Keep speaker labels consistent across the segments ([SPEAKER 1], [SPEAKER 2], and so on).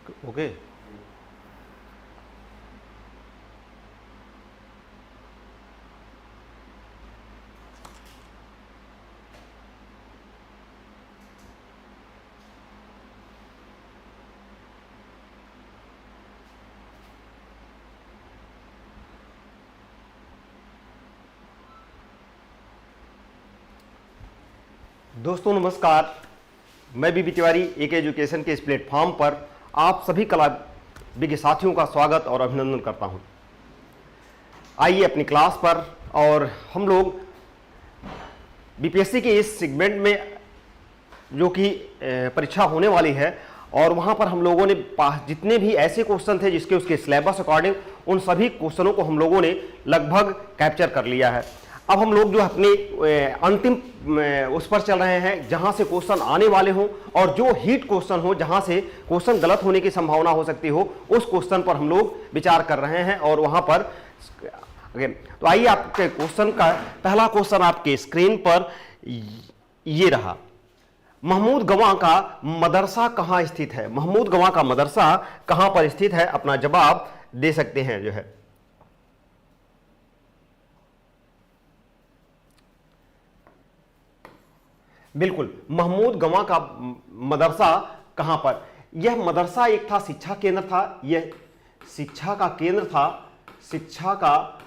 [SPEAKER 1] Okay. दोस्तों नमस्कार, मैं बीबी तिवारी एक एजुकेशन के इस प्लेटफॉर्म पर आप सभी कला विज्ञ साथियों का स्वागत और अभिनंदन करता हूं। आइए अपनी क्लास पर, और हम लोग बीपीएससी के इस सेगमेंट में जो कि परीक्षा होने वाली है, और वहां पर हम लोगों ने जितने भी ऐसे क्वेश्चन थे जिसके उसके सिलेबस अकॉर्डिंग, उन सभी क्वेश्चनों को हम लोगों ने लगभग कैप्चर कर लिया है। अब हम लोग जो अपने अंतिम उस पर चल रहे हैं जहां से क्वेश्चन आने वाले हों, और जो हिट क्वेश्चन हो, जहां से क्वेश्चन गलत होने की संभावना हो सकती हो, उस क्वेश्चन पर हम लोग विचार कर रहे हैं। और वहां पर तो आइए आपके क्वेश्चन का पहला क्वेश्चन आपके स्क्रीन पर ये रहा। महमूद गवां का मदरसा कहां स्थित है? महमूद गवां का मदरसा कहां पर स्थित है? अपना जवाब दे सकते हैं जो है। बिल्कुल, महमूद गवां का मदरसा कहां पर? यह मदरसा एक था, शिक्षा केंद्र था, यह शिक्षा का केंद्र था, शिक्षा का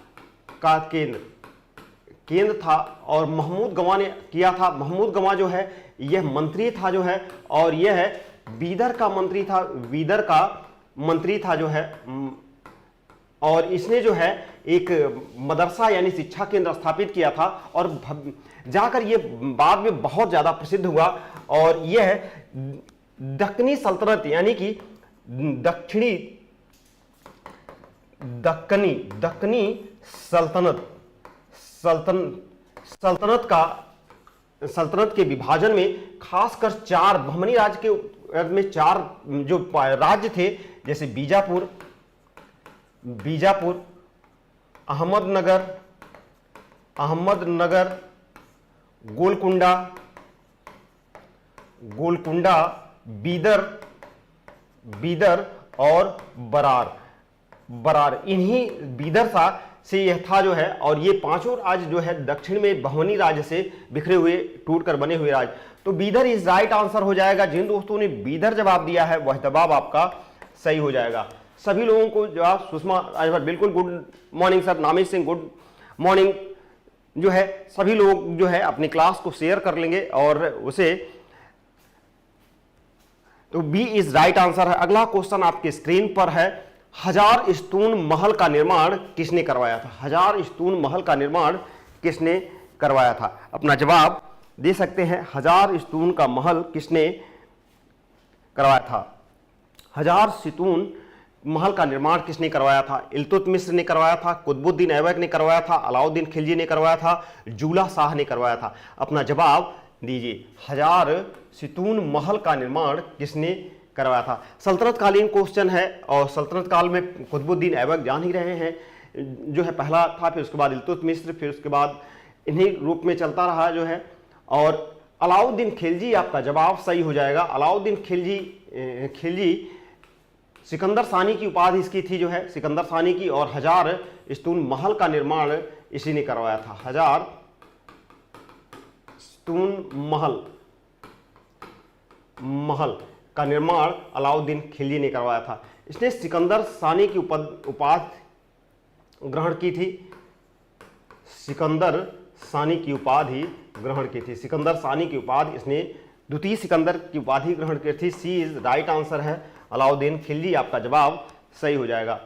[SPEAKER 1] केंद्र था। और महमूद गवां ने किया था, महमूद गवां जो है यह मंत्री था जो है, और यह बीदर का मंत्री था, बीदर का मंत्री था जो है। और इसने जो है एक मदरसा यानी शिक्षा केंद्र स्थापित किया था, और जाकर ये बाद में बहुत ज्यादा प्रसिद्ध हुआ। और यह दक्कनी सल्तनत यानी कि दक्कनी सल्तनत के विभाजन में खासकर चार बहमनी राज्य के में चार जो राज्य थे, जैसे बीजापुर, अहमदनगर, गोलकुंडा, बीदर और बरार। इन्हीं बीदर से यह था जो है। और ये पांचों राज्य जो है दक्षिण में बहमनी राज्य से बिखरे हुए, टूटकर बने हुए राज्य। तो बीदर इज राइट आंसर हो जाएगा। जिन दोस्तों ने बीदर जवाब दिया है वह जवाब आपका सही हो जाएगा। सभी लोगों को जवाब, सुषमा राजभर बिल्कुल गुड मॉर्निंग सर, नामित सिंह गुड मॉर्निंग जो है। सभी लोग जो है अपनी क्लास को शेयर कर लेंगे और उसे, तो बी इज राइट आंसर है। अगला क्वेश्चन आपके स्क्रीन पर है। हजार स्तून महल का निर्माण किसने करवाया था? हजार स्तून महल का निर्माण किसने करवाया था? अपना जवाब दे सकते हैं। हजार स्तून का महल किसने करवाया था? हजार स्तून महल का निर्माण किसने करवाया था? इल्तुतमिश ने करवाया था, कुतुबुद्दीन ऐबक ने करवाया था, अलाउद्दीन खिलजी ने करवाया था, जूला शाह ने करवाया था? अपना जवाब दीजिए। हजार स्तून महल का निर्माण किसने करवाया था? सल्तनत कालीन क्वेश्चन है, और सल्तनत काल में कुतुबुद्दीन ऐबक जान ही रहे हैं जो है पहला था, फिर उसके बाद इल्तुतमिश, फिर उसके बाद इन्हीं रूप में चलता रहा जो है। और अलाउद्दीन खिलजी आपका जवाब सही हो जाएगा। अलाउद्दीन खिलजी सिकंदर सानी की उपाधि इसकी थी जो है, सिकंदर सानी की। और हजार स्तून महल का निर्माण इसी ने करवाया था। हजार स्तून महल का निर्माण अलाउद्दीन खिलजी ने करवाया था। इसने सिकंदर सानी की उपाधि ग्रहण की थी, सिकंदर सानी की उपाधि ग्रहण की थी। सिकंदर सानी की उपाधि, इसने द्वितीय सिकंदर की उपाधि ग्रहण की थी। सी इज राइट आंसर है, अलाउद्दीन खिलजी आपका जवाब सही हो जाएगा।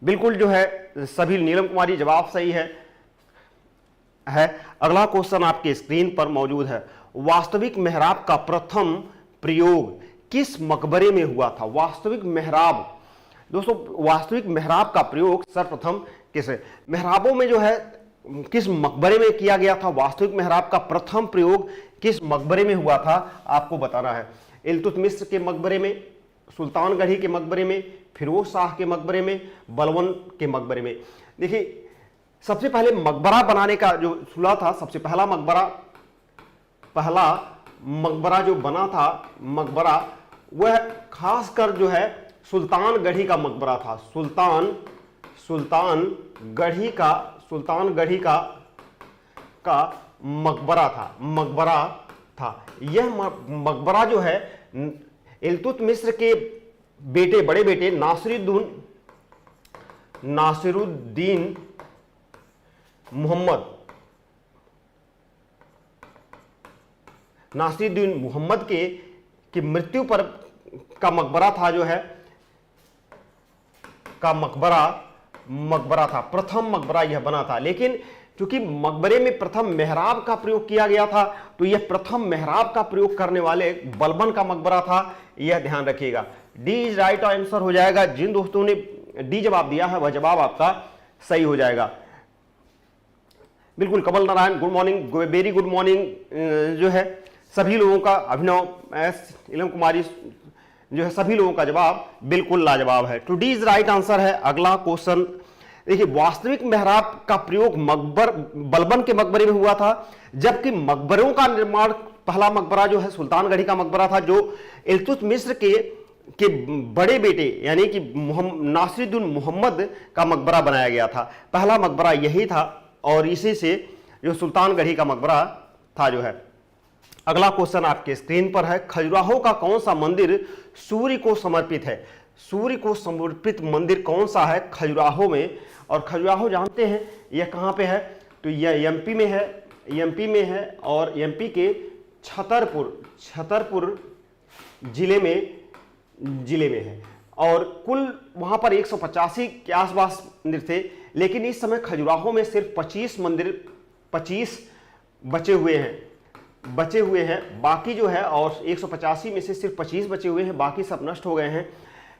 [SPEAKER 1] बिल्कुल जो है सभी, नीलम कुमारी जवाब सही है। अगला क्वेश्चन आपके स्क्रीन पर मौजूद है। वास्तविक मेहराब का प्रथम प्रयोग किस मकबरे में हुआ था? वास्तविक मेहराब, दोस्तों वास्तविक मेहराब का प्रयोग सर्वप्रथम किस मेहराबों में जो है किस मकबरे में किया गया था? वास्तविक मेहराब का प्रथम प्रयोग किस मकबरे में हुआ था आपको बताना है। इल्तुतमिश के मकबरे में, सुल्तानगढ़ी के मकबरे में, फिरोज शाह के मकबरे में, बलबन के मकबरे में। देखिए सबसे पहले मकबरा बनाने का जो सुलह था, सबसे पहला मकबरा जो बना था, मकबरा वह खासकर जो है सुल्तानगढ़ी का मकबरा था। सुल्तानगढ़ी का मकबरा था। यह मकबरा जो है इल्तुतमिश के बेटे, बड़े बेटे नासिरुद्दीन मोहम्मद की मृत्यु पर का मकबरा था, जो है का मकबरा था। प्रथम मकबरा यह बना था। लेकिन क्योंकि मकबरे में प्रथम मेहराब का प्रयोग किया गया था, तो यह प्रथम मेहराब का प्रयोग करने वाले बलबन का मकबरा था। यह ध्यान रखिएगा। डी इज राइट आंसर हो जाएगा। जिन दोस्तों ने डी जवाब दिया है वह जवाब आपका सही हो जाएगा। बिल्कुल, Kamal Narayan good morning, very good morning जो है सभी लोगों का। अभिनव एस, इलम कुमारी जो है, सभी लोगों का जवाब बिल्कुल लाजवाब है। Two D is right answer है। अगला क्वेश्चन देखिए, वास्तविक मेहराब का प्रयोग बलबन के मकबरे में हुआ था, जबकि मकबरों का निर्माण, पहला मकबरा जो है सुल्तानगढ़ी का मकबरा था, जो इल्तुतमिश के बड़े बेटे यानी कि नासिरुद्दीन मोहम्मद का मकबरा बनाया गया था। पहला मकबरा यही था और इसी से जो सुल्तानगढ़ी का मकबरा था जो है। अगला क्वेश्चन आपके स्क्रीन पर है। खजुराहो का कौन सा मंदिर सूर्य को समर्पित है? सूर्य को समर्पित मंदिर कौन सा है खजुराहो में? और खजुराहो जानते हैं यह कहाँ पे है? तो यह एमपी में है और एमपी के छतरपुर जिले में है। और कुल वहाँ पर 185 के आसपास मंदिर थे, लेकिन इस समय खजुराहो में सिर्फ 25 बचे हुए हैं। बाकी जो है, और 185 में से सिर्फ 25 बचे हुए हैं, बाकी सब नष्ट हो गए हैं।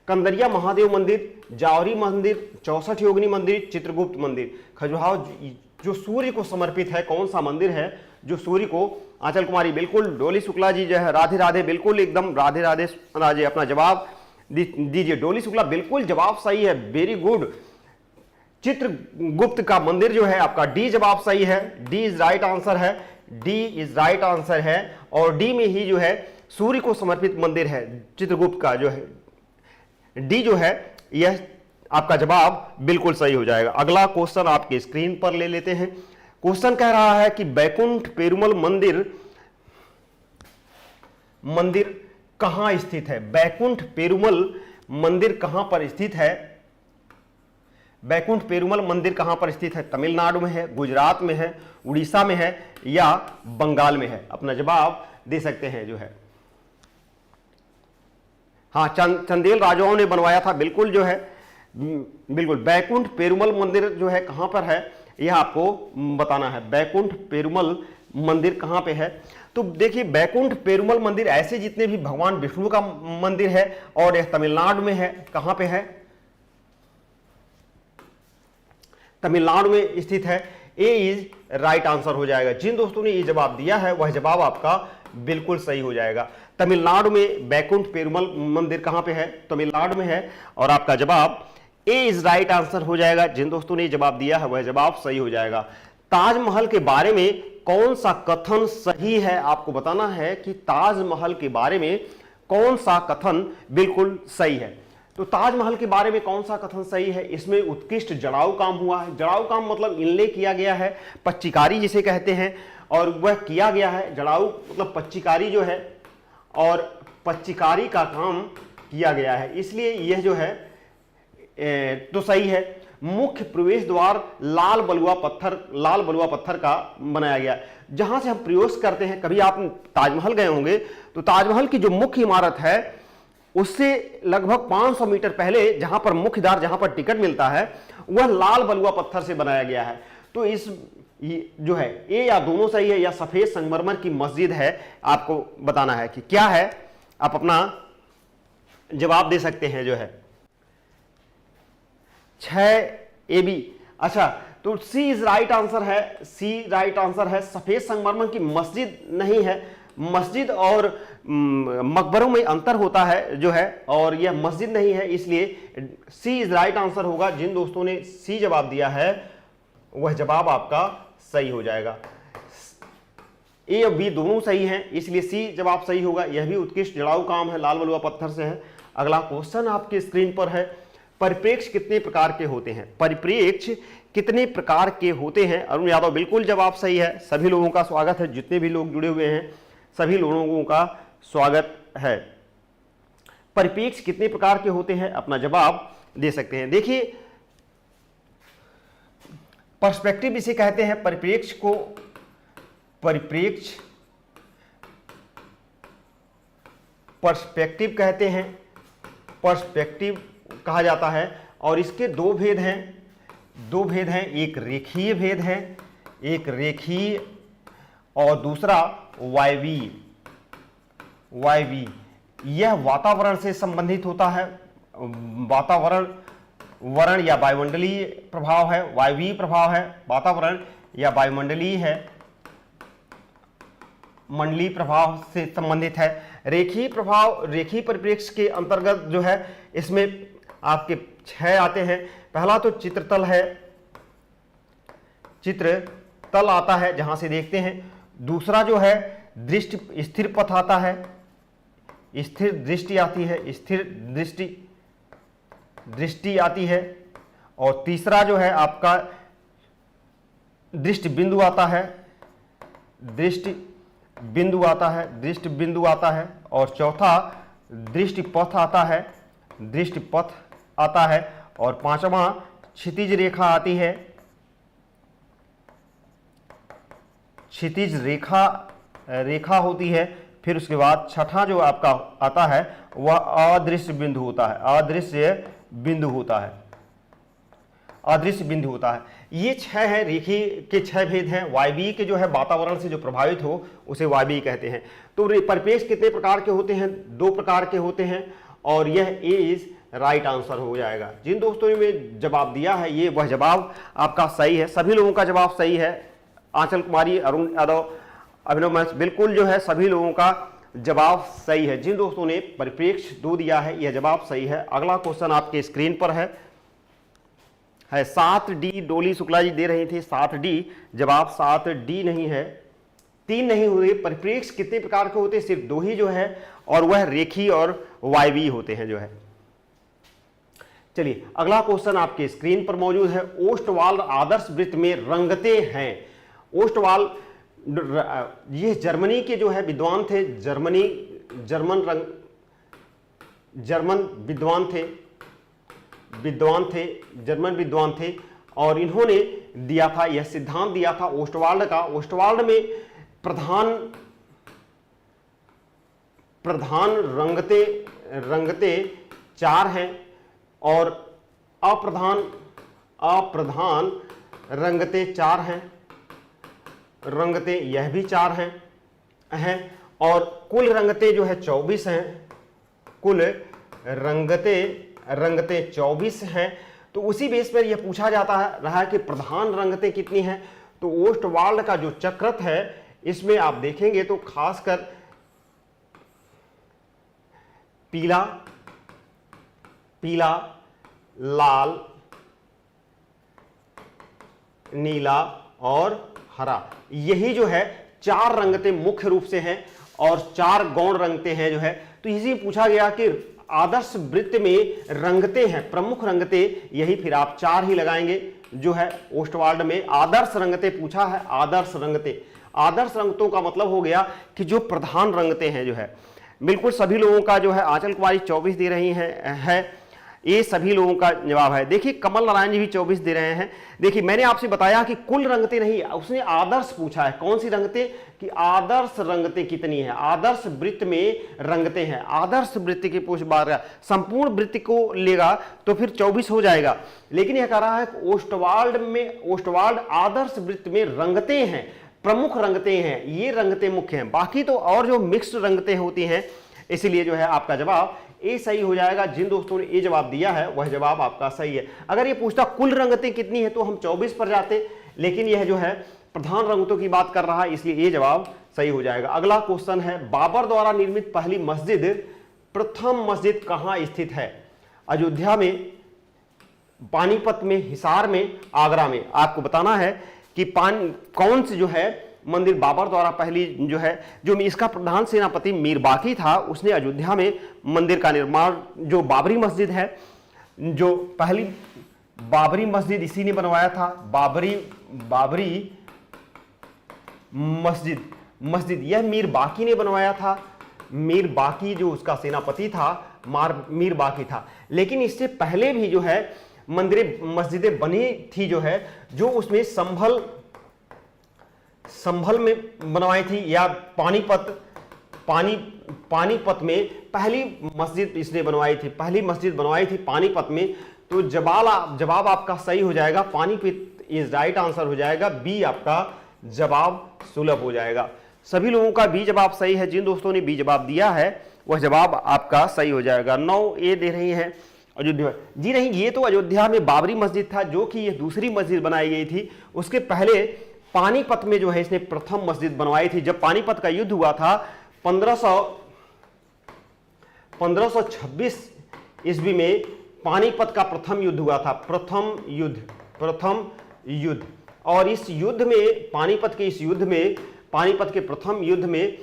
[SPEAKER 1] कंदरिया महादेव मंदिर, जावरी मंदिर, 64 योगिनी मंदिर, चित्रगुप्त मंदिर। खजुराहो जो सूर्य को समर्पित है, कौन सा मंदिर है जो सूर्य को? आंचल कुमारी बिल्कुल, डोली शुक्ला जी जो है राधे राधे, बिल्कुल एकदम राधे राधे अपना जवाब दीजिए। डोली शुक्ला बिल्कुल जवाब सही है, वेरी गुड। चित्रगुप्त का मंदिर जो है आपका डी जवाब सही है। डी इज राइट आंसर है। डी इज राइट आंसर है। और डी में ही जो है सूर्य को समर्पित मंदिर है चित्रगुप्त का जो है। डी जो है यह आपका जवाब बिल्कुल सही हो जाएगा। अगला क्वेश्चन आपके स्क्रीन पर ले लेते हैं। क्वेश्चन कह रहा है कि बैकुंठ पेरुमल मंदिर कहां स्थित है? बैकुंठ पेरुमल मंदिर कहां पर स्थित है? बैकुंठ पेरुमल मंदिर कहां पर स्थित है? तमिलनाडु में है, गुजरात में है, उड़ीसा में है या बंगाल में है? अपना जवाब दे सकते हैं जो है। हाँ, चंदेल राजाओं ने बनवाया था, बिल्कुल जो है, बिल्कुल। बैकुंठ पेरुमल मंदिर जो है कहां पर है यह आपको बताना है। बैकुंठ पेरुमल मंदिर कहां पे है? तो देखिए, बैकुंठ पेरुमल मंदिर ऐसे जितने भी भगवान विष्णु का मंदिर है और यह तमिलनाडु में है। कहां पे है? तमिलनाडु में स्थित है। ए इज राइट आंसर हो जाएगा। जिन दोस्तों ने ये जवाब दिया है वह जवाब आपका बिल्कुल सही हो जाएगा। तमिलनाडु में बैकुंठ पेरुमल मंदिर कहां पे है? तमिलनाडु में है और आपका जवाब ए इज राइट आंसर हो जाएगा। जिन दोस्तों ने जवाब दिया है वह जवाब सही हो जाएगा। ताजमहल के बारे में कौन सा कथन सही है? आपको बताना है कि ताजमहल के बारे में कौन सा कथन बिल्कुल सही है। तो ताजमहल के बारे में कौन सा कथन सही है? इसमें उत्कृष्ट जड़ाऊ काम हुआ है। जड़ाऊ काम मतलब इनले किया गया है, पच्चीकारी जिसे कहते हैं, और वह किया गया है। जड़ाऊ मतलब पच्चीकारी जो है, और पच्चीकारी का काम किया गया है, इसलिए यह जो है तो सही है। मुख्य प्रवेश द्वार लाल बलुआ पत्थर का बनाया गया। जहां से हम प्रवेश करते हैं, कभी आप ताजमहल गए होंगे तो ताजमहल की जो मुख्य इमारत है उससे लगभग 500 मीटर पहले जहां पर मुख्य द्वार, जहां पर टिकट मिलता है, वह लाल बलुआ पत्थर से बनाया गया है। तो इस जो है ये या दोनों सही है या सफेद संगमरमर की मस्जिद है, आपको बताना है कि क्या है। आप अपना जवाब दे सकते हैं जो है 6AB। अच्छा, तो सी इज राइट आंसर है। सी राइट आंसर है। सफेद संगमरमर की मस्जिद नहीं है। मस्जिद और मकबरों में अंतर होता है जो है, और यह मस्जिद नहीं है, इसलिए सी इज राइट आंसर होगा। जिन दोस्तों ने सी जवाब दिया है वह जवाब आपका सही हो जाएगा। ए और बी दोनों सही हैं, इसलिए सी जवाब सही होगा। यह भी उत्कृष्ट जड़ाऊ काम है, लाल बलुआ पत्थर से है। अगला क्वेश्चन आपके स्क्रीन पर है, परिप्रेक्ष्य कितने प्रकार के होते हैं? परिप्रेक्ष्य कितने प्रकार के होते हैं? अरुण यादव बिल्कुल जवाब सही है। सभी लोगों का स्वागत है, जितने भी लोग जुड़े हुए हैं सभी लोगों का स्वागत है। परिप्रेक्ष्य कितने प्रकार के होते हैं, अपना जवाब दे सकते हैं। देखिए, पर्सपेक्टिव इसे कहते हैं, परिप्रेक्ष्य को परिप्रेक्ष्य पर्सपेक्टिव कहते हैं, पर्सपेक्टिव कहा जाता है। और इसके दो भेद हैं, एक रेखीय भेद है, एक रेखीय और दूसरा वायवीय। यह वातावरण से संबंधित होता है, वरण या वायुमंडलीय प्रभाव है, वायवीय प्रभाव है, वातावरण या वायुमंडलीय है, मंडलीय प्रभाव से संबंधित है। रेखीय प्रभाव, रेखीय परिप्रेक्ष्य के अंतर्गत जो है इसमें आपके 6 आते हैं। पहला तो चित्रतल है, चित्रतल आता है जहां से देखते हैं। दूसरा जो है दृष्टि, स्थिर पथ आता है, स्थिर दृष्टि आती है, स्थिर दृष्टि आती है। और तीसरा जो है आपका दृष्टि बिंदु आता है, दृष्टि बिंदु आता है। और चौथा दृष्टि पथ आता है। और पांचवा क्षितिज रेखा आती है, क्षितिज रेखा होती है। फिर उसके बाद छठा जो आपका आता है वह अदृश्य बिंदु होता है, अदृश्य बिंदु होता है। ये 6 है, रेखीय के 6 भेद हैं। वायवीय के जो है वातावरण से जो प्रभावित हो उसे वायवीय कहते हैं। तो परिप्रेक्ष्य कितने प्रकार के होते हैं? 2 प्रकार के होते हैं और यह इज राइट आंसर हो जाएगा। जिन दोस्तों ने जवाब दिया है ये वह जवाब आपका सही है। सभी लोगों का जवाब सही है। आंचल कुमारी, अरुण यादव, अभिनव महस, बिल्कुल जो है सभी लोगों का जवाब सही है। जिन दोस्तों ने परिप्रेक्ष्य 2 दिया है यह जवाब सही है। अगला क्वेश्चन आपके स्क्रीन पर है 7D। डोली शुक्ला जी दे रही थी 7D, जवाब 7D नहीं है, 3 नहीं हुए। परिप्रेक्ष्य कितने प्रकार के होते हैं? सिर्फ 2 ही जो है, और वह रेखीय और वायवीय होते हैं जो है। चलिए अगला क्वेश्चन आपके स्क्रीन पर मौजूद है। ओस्टवाल्ड आदर्श वृत्त में रंगते हैं। ओस्टवाल्ड ये जर्मनी के जो है विद्वान थे, जर्मन विद्वान थे और इन्होंने दिया था, यह सिद्धांत दिया था ओस्टवाल्ड का। ओस्टवाल्ड में प्रधान रंगते 4 हैं और अप्रधान रंगते 4 हैं। रंगते यह भी 4 हैं और कुल रंगते जो है 24 हैं। कुल रंगते 24 हैं। तो उसी बेस पर यह पूछा जाता रहा है कि प्रधान रंगते कितनी हैं। तो ओस्टवाल्ड का जो चक्रत है इसमें आप देखेंगे तो खासकर पीला, लाल, नीला और हरा, यही जो है 4 रंगते मुख्य रूप से हैं और 4 गौण रंगते हैं जो है। तो इसी पूछा गया कि आदर्श वृत्त में रंगते हैं, प्रमुख रंगते, यही फिर आप 4 ही लगाएंगे जो है। ओस्टवाल्ड में आदर्श रंगते पूछा है, आदर्श रंगतों का मतलब हो गया कि जो प्रधान रंगते हैं जो है। बिल्कुल सभी लोगों का जो है, आंचल कुमारी 24 दे रही है, ये सभी लोगों का जवाब है। देखिए कमल नारायण जी भी 24 दे रहे हैं। देखिए मैंने आपसे बताया कि कुल रंगते नहीं, उसने आदर्श पूछा है। कौन सी रंगते? कि आदर्श रंगते कितनी है, आदर्श वृत्त में रंगते हैं। आदर्श वृत्त की पूछ बात, संपूर्ण वृत्त को लेगा तो फिर 24 हो जाएगा। लेकिन यह कह रहा है ओस्टवाल्ड आदर्श वृत्त में रंगते हैं, प्रमुख रंगते हैं, ये रंगते मुख्य हैं। बाकी तो और जो मिक्स्ड रंगते होती हैं, इसीलिए जो है आपका जवाब ए सही हो जाएगा। जिन दोस्तों ने ए जवाब दिया है वह जवाब आपका सही है। अगर ये पूछता कुल रंगतें कितनी है तो हम 24 पर जाते, लेकिन यह जो है प्रधान रंगतों की बात कर रहा है, इसलिए ये जवाब सही हो जाएगा। अगला क्वेश्चन है, बाबर द्वारा निर्मित पहली मस्जिद, प्रथम मस्जिद कहां स्थित है? अयोध्या में, पानीपत में, हिसार में, आगरा में। आपको बताना है कि कौन सी जो है मंदिर बाबर द्वारा पहली जो है, जो इसका प्रधान सेनापति मीर बाकी था, उसने अयोध्या में मंदिर का निर्माण, जो बाबरी मस्जिद है, जो पहली बाबरी मस्जिद इसी ने बनवाया था। बाबरी मस्जिद यह मीर बाकी ने बनवाया था। मीर बाकी जो उसका सेनापति था, मीर बाकी था। लेकिन इससे पहले भी जो है मस्जिदें बनी थी, जो है जो उसमें संभल में बनवाई थी, या पानीपत में पहली मस्जिद इसने बनवाई थी, पानीपत में। तो जवाब आपका सही हो जाएगा, पानीपत इज राइट आंसर हो जाएगा। बी आपका जवाब सुलभ हो जाएगा। सभी लोगों का बी जवाब सही है। जिन दोस्तों ने बी जवाब दिया है वह जवाब आपका सही हो जाएगा। 9 ए दे रही हैं अयोध्या। जी नहीं, ये तो अयोध्या में बाबरी मस्जिद था, जो कि ये दूसरी मस्जिद बनाई गई थी। उसके पहले पानीपत में जो है इसने प्रथम मस्जिद बनवाई थी। जब पानीपत का युद्ध हुआ था 1526 ईस्वी में पानीपत का प्रथम युद्ध हुआ था। प्रथम युद्ध। और इस युद्ध में, पानीपत के प्रथम युद्ध में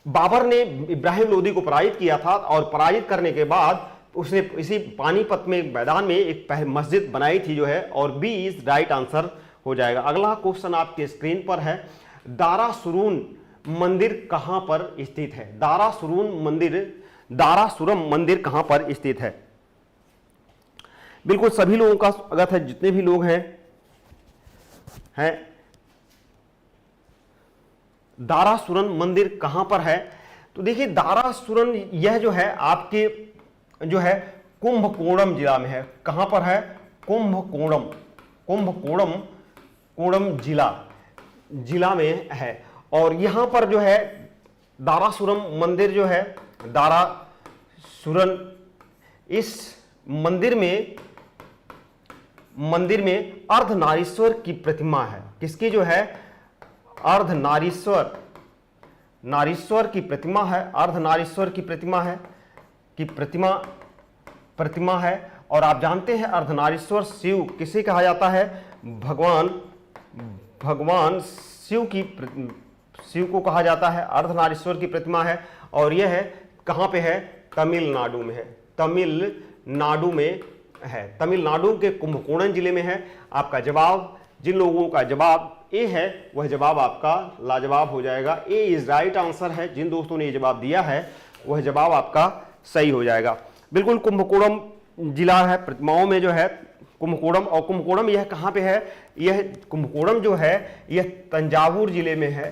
[SPEAKER 1] बाबर ने इब्राहिम लोदी को पराजित किया था, और पराजित करने के बाद उसने इसी पानीपत में मैदान में एक मस्जिद बनाई थी, जो है, और बी इज राइट आंसर हो जाएगा। अगला क्वेश्चन आपके स्क्रीन पर है, दारासुरून मंदिर कहां पर स्थित है? दारासुरम मंदिर कहां पर स्थित है? बिल्कुल सभी लोगों का स्वागत है, जितने भी लोग हैं। दारासुरन मंदिर कहां पर है? तो देखिए, दारासुरन यह जो है आपके जो है कुंभकोणम जिला में है। कहां पर है? कुंभकोणम जिला में है। और यहां पर जो है दारासुरम मंदिर जो है, दारासुरन, इस मंदिर में अर्धनारीश्वर की प्रतिमा है। किसकी जो है? नारीश्वर की प्रतिमा है। अर्धनारीश्वर की प्रतिमा है। और आप जानते हैं अर्धनारीश्वर शिव किसे कहा जाता है? भगवान शिव को कहा जाता है। अर्धनारीश्वर की प्रतिमा है, और यह है कहां पे है? तमिलनाडु में है। तमिलनाडु के कुंभकोणम जिले में है। आपका जवाब, जिन लोगों का जवाब ए है, वह जवाब आपका लाजवाब हो जाएगा। ए इज राइट आंसर है। जिन दोस्तों ने ये जवाब दिया है वह जवाब आपका सही हो जाएगा। बिल्कुल कुंभकोणम जिला है, प्रतिमाओं में जो है कुंभकोणम। और कुंभकोणम यह कहां पे है? यह कुंभकोणम जो है यह तंजावुर जिले में है।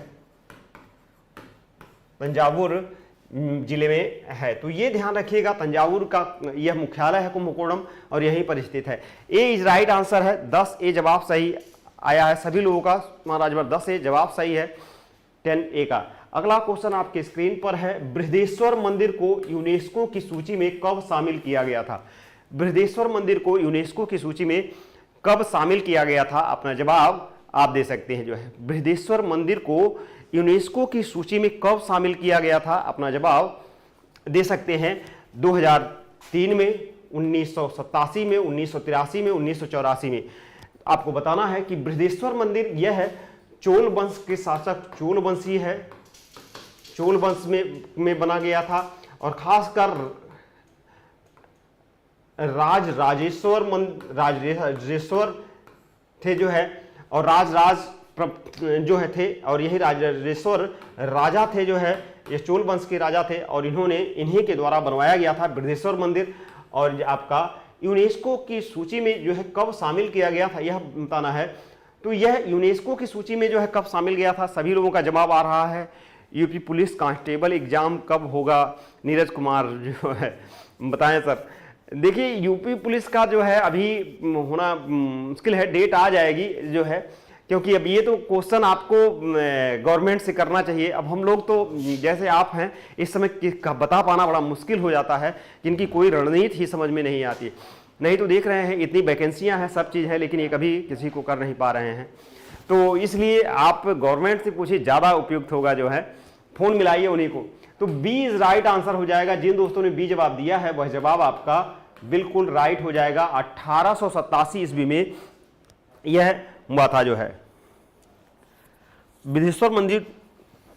[SPEAKER 1] तंजावुर जिले में है। तो ये ध्यान रखिएगा, तंजावुर का यह मुख्यालय है कुंभकोणम, और यहीं पर स्थित है। ए इज राइट आंसर है। 10 ए जवाब सही आया है सभी लोगों का। महाराज 10 ए जवाब सही है 10 ए का। अगला क्वेश्चन आपके स्क्रीन पर है, बृहदेश्वर मंदिर को यूनेस्को की सूची में कब शामिल किया गया था? बृहदेश्वर मंदिर को यूनेस्को की सूची में कब शामिल किया गया था? अपना जवाब आप दे सकते हैं। जो है बृहदेश्वर मंदिर को यूनेस्को की सूची में कब शामिल किया गया था? अपना जवाब दे सकते हैं। 2003 में, 1987 में, 1983 में, 1984 में। आपको बताना है कि बृहदेश्वर मंदिर यह है चोल वंश के शासक चोलवंशी है, चोल वंश में बना गया था। और खासकर राजेश्वर थे जो है, और राज जो है थे, और यही राजेश्वर राजा थे जो है, ये चोल वंश के राजा थे, और इन्हीं के द्वारा बनवाया गया था बृहदेश्वर मंदिर। और आपका यूनेस्को की सूची में जो है कब शामिल किया गया था, यह बताना है। तो यह यूनेस्को की सूची में जो है कब शामिल गया था? सभी लोगों का जवाब आ रहा है। यूपी पुलिस कांस्टेबल एग्जाम कब होगा? नीरज कुमार जो है बताएं सर। देखिए, यूपी पुलिस का जो है अभी होना मुश्किल है, डेट आ जाएगी जो है, क्योंकि अब ये तो क्वेश्चन आपको गवर्नमेंट से करना चाहिए। अब हम लोग तो जैसे आप हैं इस समय बता पाना बड़ा मुश्किल हो जाता है, जिनकी कोई रणनीति ही समझ में नहीं आती। नहीं तो देख रहे हैं इतनी वैकेंसियां हैं, सब चीज़ है, लेकिन ये कभी किसी को कर नहीं पा रहे हैं। तो इसलिए आप गवर्नमेंट से पूछिए, ज़्यादा उपयुक्त होगा जो है। फ़ोन मिलाइए उन्हीं को। तो बी इज राइट आंसर हो जाएगा। जिन दोस्तों ने बी जवाब दिया है वह जवाब आपका बिल्कुल राइट हो जाएगा। 1887 ईस्वी में यह हुआ था जो है। बिदेश्वर मंदिर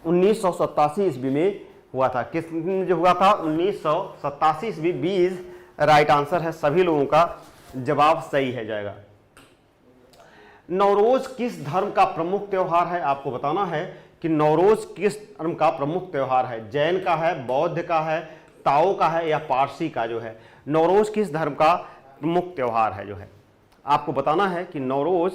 [SPEAKER 1] 1987 ईस्वी में हुआ था। किस जो हुआ था? 1987 ईस्वी। बी इज राइट आंसर है। सभी लोगों का जवाब सही है जाएगा। नवरोज किस धर्म का प्रमुख त्योहार है? आपको बताना है कि नवरोज किस धर्म का प्रमुख त्योहार है। जैन का है, बौद्ध का है, ताओ का है या पारसी का जो है। नवरोज किस धर्म का प्रमुख त्योहार है जो है, आपको बताना है कि नवरोज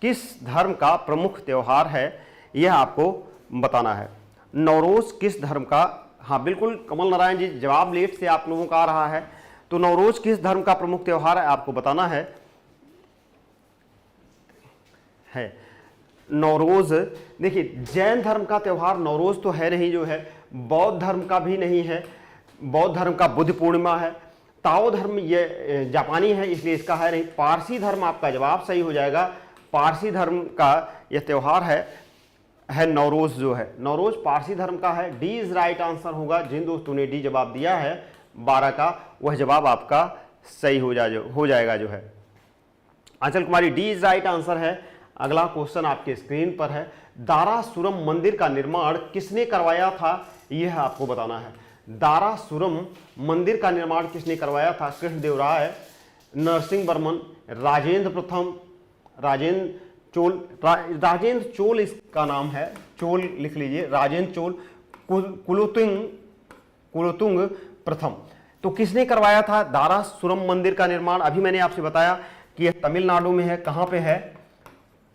[SPEAKER 1] किस धर्म का प्रमुख त्योहार है, यह आपको बताना है। नवरोज किस धर्म का, हाँ बिल्कुल कमल नारायण जी, जवाब लेट से आप लोगों का आ रहा है। तो नवरोज किस धर्म का प्रमुख त्योहार है आपको बताना है। नवरोज, देखिए जैन धर्म का त्योहार नवरोज तो है नहीं जो है, बौद्ध धर्म का भी नहीं है, बौद्ध धर्म का बुद्ध पूर्णिमा है, ताओ धर्म ये जापानी है इसलिए इसका है नहीं। पारसी धर्म आपका जवाब सही हो जाएगा। पारसी धर्म का यह त्योहार है नवरोज जो है, नवरोज पारसी धर्म का है। डी इज राइट आंसर होगा। जिन दोस्तों ने डी जवाब दिया है 12 का, वह जवाब आपका सही हो जाएगा जो है। आंचल कुमारी, डी इज राइट आंसर है। अगला क्वेश्चन आपके स्क्रीन पर है। दारासुरम मंदिर का निर्माण किसने करवाया था, यह आपको बताना है। दारासुरम मंदिर का निर्माण किसने करवाया था? कृष्णदेवराय, नरसिंह वर्मन, राजेंद्र प्रथम, राजेंद्र चोल इसका नाम है, चोल लिख लीजिए, राजेंद्र चोल, कुलोतुंग प्रथम। तो किसने करवाया था दारासुरम मंदिर का निर्माण? अभी मैंने आपसे बताया कि यह तमिलनाडु में है। कहां पे है?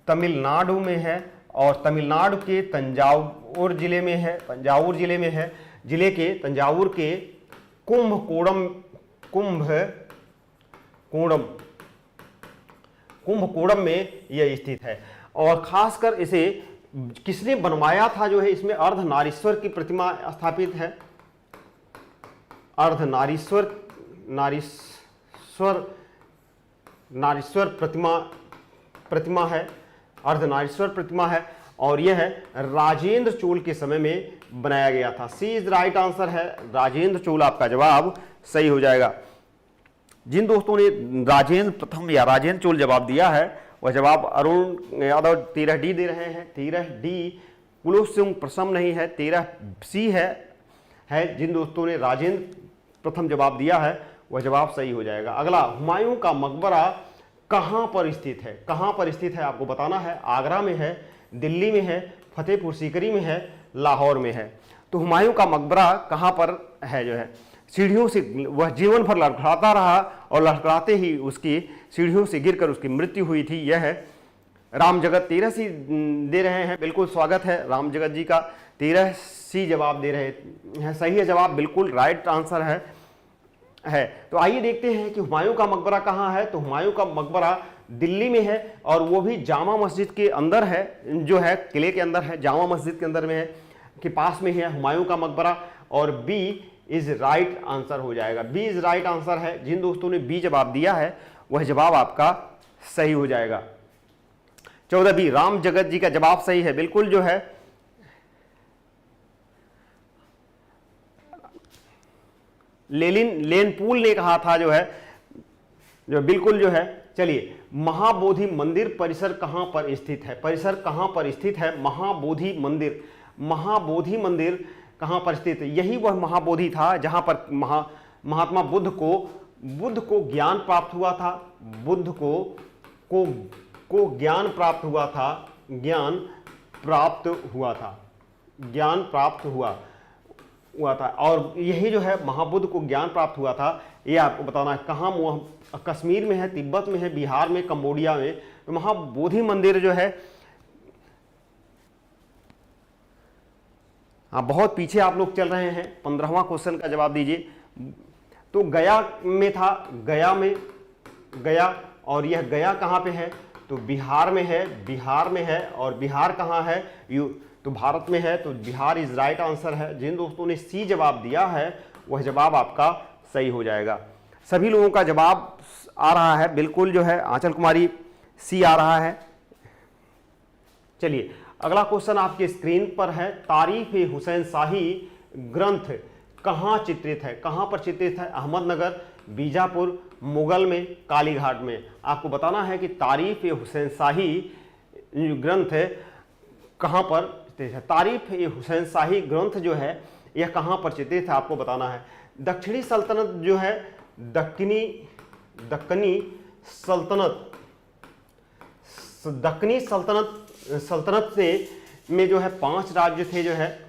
[SPEAKER 1] तमिलनाडु में है, और तमिलनाडु के तंजावुर जिले में है। तंजावुर जिले में है। जिले के तंजावुर के कुंभकोणम में यह स्थित है। और खासकर इसे किसने बनवाया था जो है, इसमें अर्धनारीश्वर की प्रतिमा स्थापित है। अर्धनारीश्वर नारीश्वर प्रतिमा है, अर्धनारीश्वर प्रतिमा है, और यह राजेंद्र चोल के समय में बनाया गया था। सी इज राइट आंसर है। राजेंद्र चोल आपका जवाब सही हो जाएगा। जिन दोस्तों ने राजेंद्र प्रथम या राजेंद्र चोल जवाब दिया है, वह जवाब अरुण यादव 13 डी दे रहे हैं। 13 डी कुलोत्तुंग प्रथम नहीं है, 13 सी है। जिन दोस्तों ने राजेंद्र प्रथम जवाब दिया है, वह जवाब सही हो जाएगा। अगला, हुमायूं का मकबरा कहां पर स्थित है? कहां पर स्थित है आपको बताना है। आगरा में है, दिल्ली में है, फतेहपुर सीकरी में है, लाहौर में है। तो हुमायूं का मकबरा कहां पर है जो है, सीढ़ियों से वह जीवन भर लड़खड़ाता रहा और लड़खड़ाते ही उसकी सीढ़ियों से गिरकर उसकी मृत्यु हुई थी। यह है राम जगत। 13 सी दे रहे हैं, बिल्कुल स्वागत है राम जगत जी का। 13 सी जवाब दे रहे हैं, सही है जवाब, बिल्कुल राइट आंसर है। तो आइए देखते हैं कि हुमायूं का मकबरा कहाँ है। तो हुमायूं का मकबरा दिल्ली में है, और वो भी जामा मस्जिद के अंदर है, जो है किले के अंदर है, जामा मस्जिद के अंदर में है, के पास में है हुमायूं का मकबरा। और बी इज राइट आंसर हो जाएगा। बी इज राइट आंसर है। जिन दोस्तों ने बी जवाब दिया है, वह जवाब आपका सही हो जाएगा। 14 बी, राम जगत जी का जवाब सही है, बिल्कुल जो है। लेनपूल ने कहा था जो है, जो बिल्कुल जो है। चलिए, महाबोधि मंदिर परिसर कहां पर स्थित है? परिसर कहां पर स्थित है? महाबोधि मंदिर, महाबोधि मंदिर कहां पर स्थित है? यही वह महाबोधि था जहां पर महात्मा बुद्ध को ज्ञान प्राप्त हुआ था। बुद्ध को ज्ञान प्राप्त हुआ था, ज्ञान प्राप्त हुआ था। और यही जो है महाबुद्ध को ज्ञान प्राप्त हुआ था, ये आपको बताना है। कहाँ? कश्मीर में है, तिब्बत में है, बिहार में, कंबोडिया में। तो महाबोधि मंदिर जो है, हाँ बहुत पीछे आप लोग चल रहे हैं। 15वां क्वेश्चन का जवाब दीजिए। तो गया में था, गया, और यह गया कहाँ पे है? तो बिहार में है, और बिहार कहाँ है? तो भारत में है। तो बिहार इज राइट आंसर है। जिन दोस्तों ने सी जवाब दिया है, वह जवाब आपका सही हो जाएगा। सभी लोगों का जवाब आ रहा है, बिल्कुल जो है। आंचल कुमारी, सी आ रहा है। चलिए, अगला क्वेश्चन आपके स्क्रीन पर है। तारीफ-ए-हुसैन शाही ग्रंथ कहाँ चित्रित है? कहाँ पर चित्रित है? अहमदनगर, बीजापुर, मुगल में, कालीघाट में। आपको बताना है कि तारीफ-ए-हुसैन शाही ग्रंथ कहाँ पर चित्रित है। तारीफ ए हुसैन शाही ग्रंथ जो है यह कहाँ पर चित्रित है आपको बताना है। दक्षिणी सल्तनत जो है, दक्कनी सल्तनत से में जो है 5 राज्य थे जो है,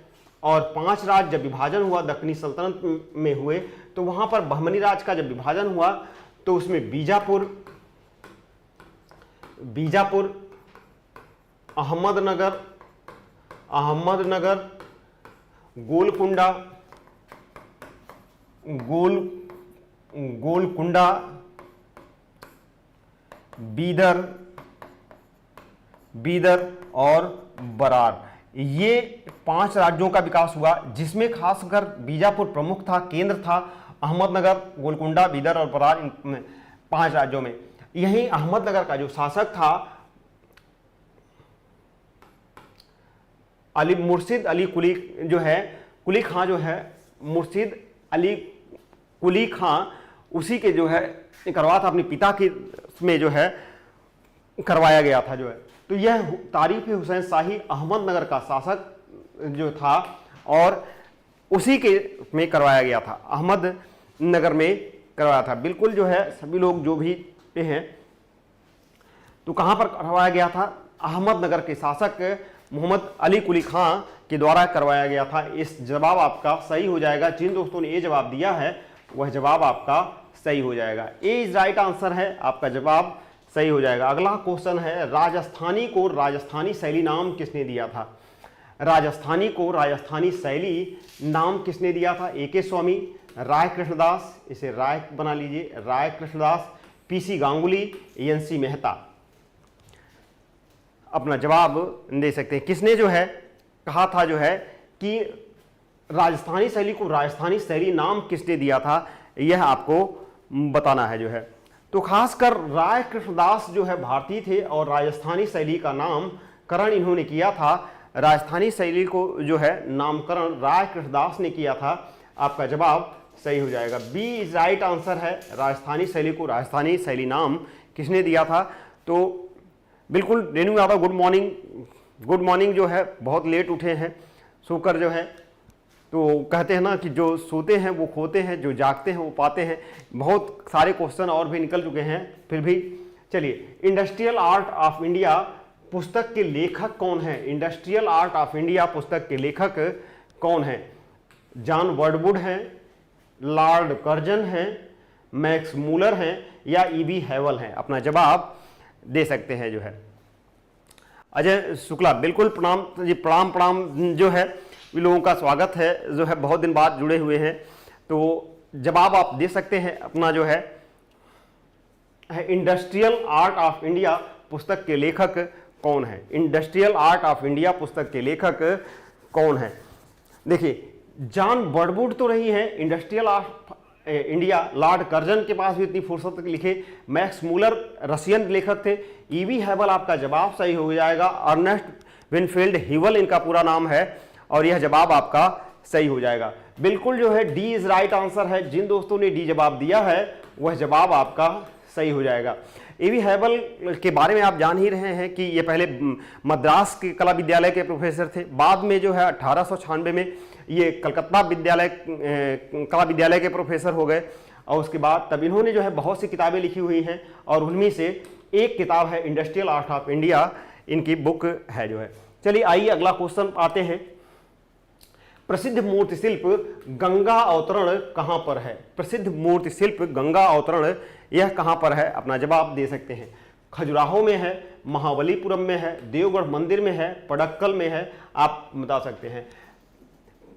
[SPEAKER 1] और 5 राज्य जब विभाजन हुआ दक्कनी सल्तनत में हुए, तो वहां पर बहमनी राज का जब विभाजन हुआ तो उसमें बीजापुर, अहमदनगर, गोलकुंडा, बीदर और बरार, ये 5 राज्यों का विकास हुआ, जिसमें खासकर बीजापुर प्रमुख था, केंद्र था। अहमदनगर, गोलकुंडा, बीदर और बरार, इन 5 राज्यों में। यही अहमदनगर का जो शासक था मुर्शिद अली कुली जो है, कुली खां जो है, मुर्शिद अली कुली खां, उसी के जो है करवाया था, अपने पिता के में जो है करवाया गया था जो है। तो यह तारीफ हुसैन शाही अहमदनगर का शासक जो था और उसी के में करवाया गया था, अहमदनगर में करवाया था। बिल्कुल जो है सभी लोग जो भी हैं, तो कहाँ पर करवाया गया था? अहमदनगर के शासक मोहम्मद अली कुली खां के द्वारा करवाया गया था। इस जवाब आपका सही हो जाएगा। जिन दोस्तों ने ये जवाब दिया है वह जवाब आपका सही हो जाएगा। ए इज राइट आंसर है, आपका जवाब सही हो जाएगा। अगला क्वेश्चन है, राजस्थानी को राजस्थानी शैली नाम किसने दिया था? राजस्थानी को राजस्थानी शैली नाम किसने दिया था? ए.के. स्वामी, राय कृष्णदास, इसे राय बना लीजिए, राय कृष्णदास, पी.सी. गांगुली, एन.सी. मेहता। अपना जवाब दे सकते हैं। किसने जो है कहा था जो है कि राजस्थानी शैली को राजस्थानी शैली नाम किसने दिया था, यह आपको बताना है जो है। तो खासकर राय कृष्णदास जो है भारतीय थे और राजस्थानी शैली का नामकरण इन्होंने किया था। राजस्थानी शैली को जो है नामकरण राय कृष्णदास ने किया था। आपका जवाब सही हो जाएगा। बी इज राइट आंसर है। राजस्थानी शैली को राजस्थानी शैली नाम किसने दिया था? तो बिल्कुल रेणु यादव, गुड मॉर्निंग जो है, बहुत लेट उठे हैं, सोकर जो है, तो कहते हैं ना कि जो सोते हैं वो खोते हैं, जो जागते हैं वो पाते हैं। बहुत सारे क्वेश्चन और भी निकल चुके हैं, फिर भी चलिए। इंडस्ट्रियल आर्ट ऑफ इंडिया पुस्तक के लेखक कौन है? इंडस्ट्रियल आर्ट ऑफ इंडिया पुस्तक के लेखक कौन है? जॉन वर्डवुड हैं, लॉर्ड कर्जन हैं, मैक्स मूलर हैं या ई.बी. हैवल हैं? अपना जवाब दे सकते हैं जो है। अजय शुक्ला, बिल्कुल प्रणाम जी, प्रणाम जो है, इन लोगों का स्वागत है जो है, बहुत दिन बाद जुड़े हुए हैं। तो जवाब आप दे सकते हैं अपना जो है इंडस्ट्रियल आर्ट ऑफ इंडिया पुस्तक के लेखक कौन है? इंडस्ट्रियल आर्ट ऑफ इंडिया पुस्तक के लेखक कौन है? देखिए, जॉन वर्डवुड तो नहीं है। Industrial art India Lord Curzon के पास भी इतनी फुर्सत लिखे। मैक्स मूलर रशियन लेखक थे। ई.बी. हैवल आपका जवाब सही हो जाएगा। अर्नेस्ट विनफील्ड हीवल इनका पूरा नाम है और यह जवाब आपका सही हो जाएगा। बिल्कुल जो है डी इज राइट आंसर है। जिन दोस्तों ने डी जवाब दिया है वह जवाब आपका सही हो जाएगा। ई.बी. हैवल के बारे में आप जान ही रहे हैं कि ये पहले मद्रास के कला विद्यालय के प्रोफेसर थे। बाद में जो है 1896 में ये कलकत्ता कला विद्यालय के प्रोफेसर हो गए और उसके बाद तब इन्होंने जो है बहुत सी किताबें लिखी हुई हैं और उनमें से एक किताब है इंडस्ट्रियल आर्ट ऑफ इंडिया, इनकी बुक है जो है। चलिए आइए अगला क्वेश्चन आते हैं। प्रसिद्ध मूर्ति शिल्प गंगा अवतरण कहाँ पर है? प्रसिद्ध मूर्ति शिल्प गंगा अवतरण यह कहाँ पर है? अपना जवाब दे सकते हैं। खजुराहो में है, महाबलीपुरम में है, देवगढ़ मंदिर में है, पडक्कल में है, आप बता सकते हैं।